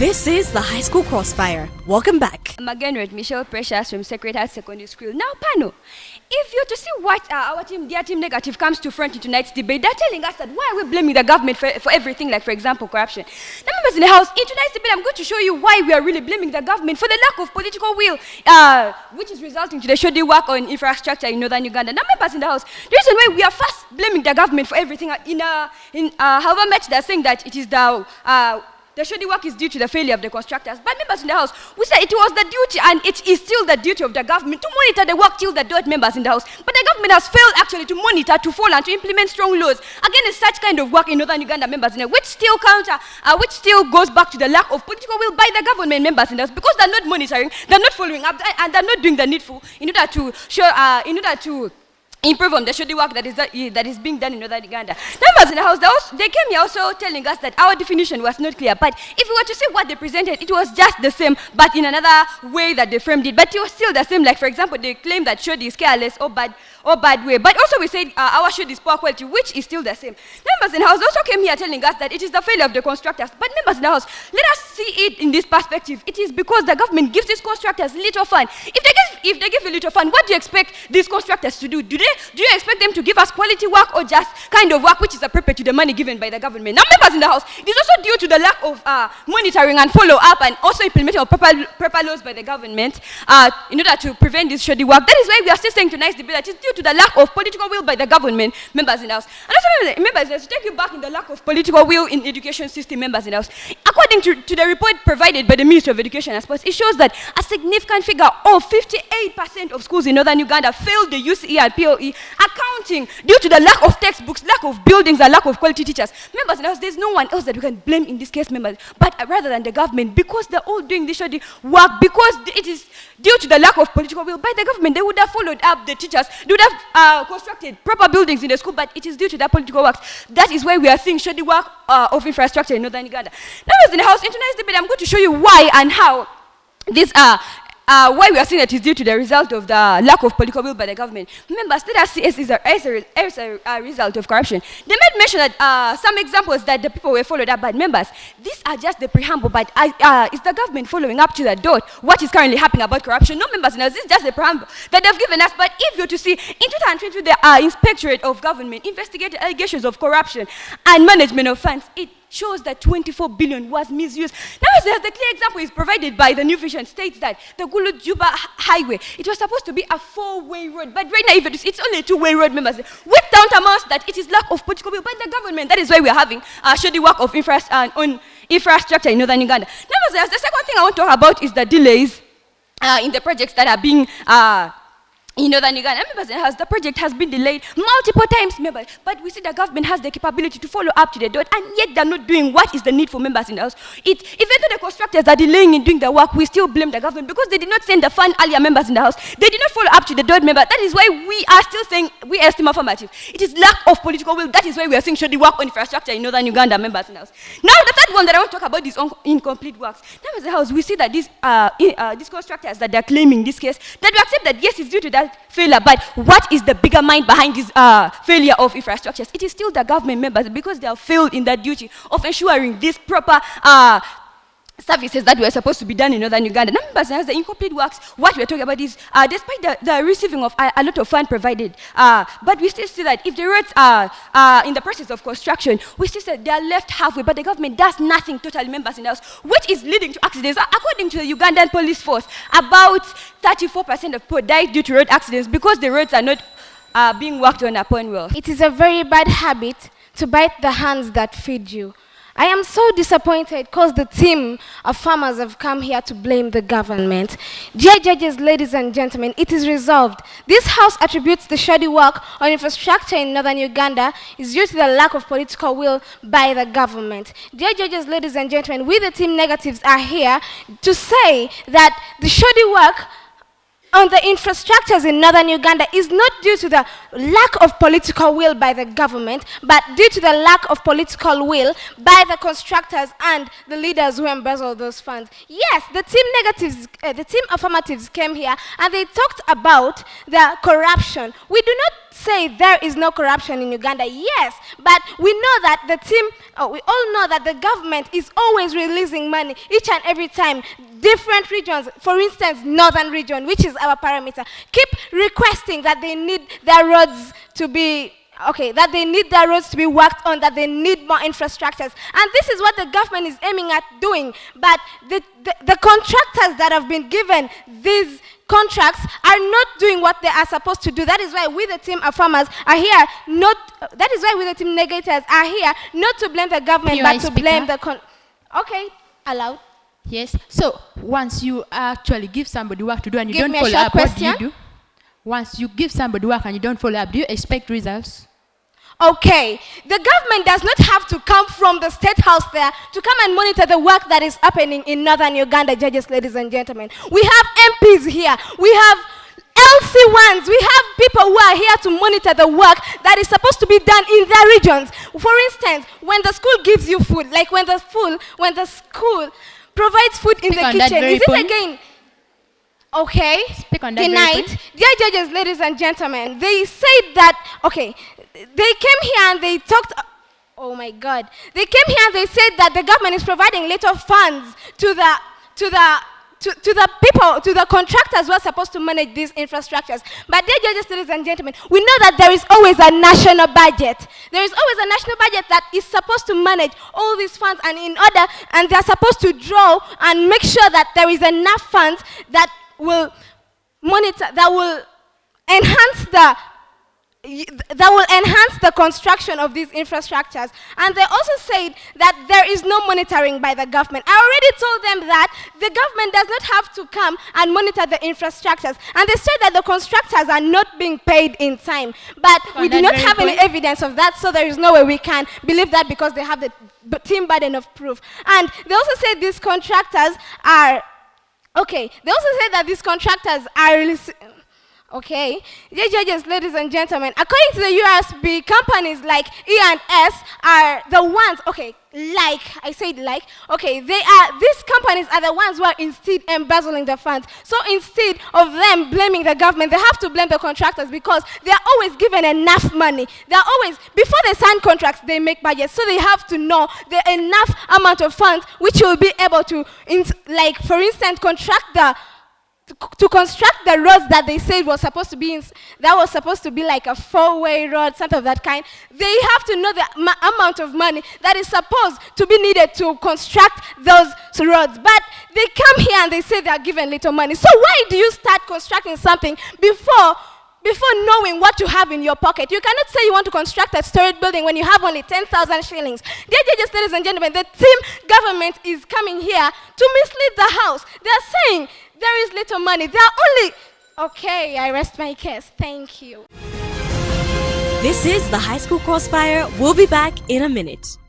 This is the High School Crossfire. Welcome back. I'm again with Michelle Precious from Secretariat Secondary School. Now, Pano, if you're to see what our team, their team negative, comes to front in tonight's debate, they're telling us that why are we blaming the government for everything, like, for example, corruption. Now, members in the House, in tonight's debate, I'm going to show you why we are really blaming the government for the lack of political will, which is resulting to the shoddy work on infrastructure in northern Uganda. Now, members in the House, the reason why we are first blaming the government for everything, however much they're saying that it is the shoddy work is due to the failure of the constructors. But members in the House, we said it was the duty, and it is still the duty of the government to monitor the work till the dot, members in the House. But the government has failed actually to monitor, to follow, and to implement strong laws against such kind of work in northern Uganda, members in the House, which still goes back to the lack of political will by the government, members in the House, because they're not monitoring, they're not following up, and they're not doing the needful in order to improve on the shoddy work that is being done in northern Uganda. Members in the House, they came here also telling us that our definition was not clear. But if we were to see what they presented, it was just the same, but in another way that they framed it. But it was still the same. Like, for example, they claim that shoddy is careless or bad way. But also we said our shoddy is poor quality, which is still the same. Members in the House also came here telling us that it is the failure of the constructors. But members in the House, let us see it in this perspective. It is because the government gives these constructors little fund. If they give a little fund, what do you expect these constructors to do? Do you expect them to give us quality work or just kind of work which is appropriate to the money given by the government? Now, members in the House, it is also due to the lack of monitoring and follow-up and also implementing of proper laws by the government in order to prevent this shoddy work. That is why we are still saying tonight's debate that it is due to the lack of political will by the government, members in the House. And also, members in the House, to take you back in the lack of political will in education system, members in the House. According to the report provided by the Ministry of Education and Sports, it shows that a significant figure of 58% of schools in northern Uganda failed the UCE and POE accounting due to the lack of textbooks, lack of buildings, and lack of quality teachers. Members in the House, there's no one else that we can blame in this case, members, but rather than the government, because they're all doing this shoddy work, because it is due to the lack of political will by the government. They would have followed up the teachers, they would have constructed proper buildings in the school, but it is due to their political works. That is why we are seeing shoddy work of infrastructure in northern Uganda. Members in the House, in tonight's debate, I'm going to show you why and how this why we are saying that is due to the result of the lack of political will by the government. Members, let us see as a result of corruption. They made mention that some examples that the people were followed up by. Members, these are just the preamble, but is the government following up to the dot what is currently happening about corruption? No, members, no, this is just the preamble that they've given us. But if you're to see, in 2022, the Inspectorate of Government investigated allegations of corruption and management of funds. It shows that 24 billion was misused. Now, the clear example is provided by the New Vision, states that the Gulu Juba highway, it was supposed to be a 4-way road, but right now it's only a 2-way road, members, with tantamount that it is lack of political will by the government. That is why we are having shoddy work of infrastructure in northern Uganda. Members, the second thing I want to talk about is the delays in the projects that are being in northern Uganda. Members in the House, the project has been delayed multiple times, members, but we see the government has the capability to follow up to the dot, and yet they're not doing what is the need for members in the House. Even though the constructors are delaying in doing the work, we still blame the government because they did not send the fund earlier, members in the House. They did not follow up to the dot, member. That is why we are still saying we are still affirmative. It is lack of political will. That is why we are saying should the work on infrastructure in northern Uganda, members in the House. Now, the third one that I want to talk about is incomplete works. Members in the House, we see that these constructors that they're claiming this case, that we accept that yes, it's due to that failure, but what is the bigger mind behind this failure of infrastructures? It is still the government, members, because they have failed in their duty of ensuring this proper services that were supposed to be done in northern Uganda. Members, as the incomplete works, what we're talking about is, despite the receiving of a lot of funds provided, but we still see that if the roads are in the process of construction, we still see they are left halfway, but the government does nothing totally, members in the House, which is leading to accidents. According to the Ugandan police force, about 34% of people die due to road accidents because the roads are not being worked on upon well. It is a very bad habit to bite the hands that feed you. I am so disappointed because the team of farmers have come here to blame the government. Dear judges, ladies and gentlemen, it is resolved. This House attributes the shoddy work on infrastructure in northern Uganda is due to the lack of political will by the government. Dear judges, ladies and gentlemen, we the team negatives are here to say that the shoddy work on the infrastructures in northern Uganda is not due to the lack of political will by the government, but due to the lack of political will by the constructors and the leaders who embezzle those funds. Yes, the team affirmatives came here and they talked about the corruption. We do not say there is no corruption in Uganda, yes, but we know that we all know that the government is always releasing money each and every time. Different regions, for instance, northern region, which is our parameter, keep requesting that they need their roads to be that they need their roads to be worked on, that they need more infrastructures. And this is what the government is aiming at doing. But the contractors that have been given these contracts are not doing what they are supposed to do. That is why we, the team of farmers, are here that is why we, the team negators, are here not to blame the government, but to blame the Okay, allowed. Yes. So once you actually give somebody work to do and you don't follow up, what do you do? Once you give somebody work and you don't follow up, do you expect results? Okay, the government does not have to come from the state house there to come and monitor the work that is happening in northern Uganda, judges, ladies and gentlemen. We have MPs here, we have LC1s, we have people who are here to monitor the work that is supposed to be done in their regions. For instance, when the school gives you food, like when the school provides food in the kitchen, is it again? Okay, tonight, dear judges, ladies and gentlemen, they said that, they came here and they talked, oh my God, they came here and they said that the government is providing little funds to the people, to the contractors who are supposed to manage these infrastructures. But dear judges, ladies and gentlemen, we know that there is always a national budget. There is always a national budget that is supposed to manage all these funds, and they are supposed to draw and make sure that there is enough funds that will monitor, that will enhance the construction of these infrastructures. And they also said that there is no monitoring by the government. I already told them that the government does not have to come and monitor the infrastructures. And they said that the constructors are not being paid in time. But we do not have any evidence of that, so there is no way we can believe that because they have the team burden of proof. And they also said these contractors are they also say that these contractors are dear judges, ladies and gentlemen, according to the USB, companies like E&S are the ones, these companies are the ones who are instead embezzling the funds. So instead of them blaming the government, they have to blame the contractors because they are always given enough money. They are always, before they sign contracts, they make budgets. So they have to know the enough amount of funds which will be able to, for instance, to construct the roads that they said was supposed to be like a 4-way road, something of that kind. They have to know the amount of money that is supposed to be needed to construct those roads. But they come here and they say they are given little money. So why do you start constructing something before knowing what you have in your pocket? You cannot say you want to construct a storied building when you have only 10,000 shillings. Dear judges, ladies and gentlemen, the team government is coming here to mislead the house. They are saying there is little money. They are only... I rest my case. Thank you. This is the High School Crossfire. We'll be back in a minute.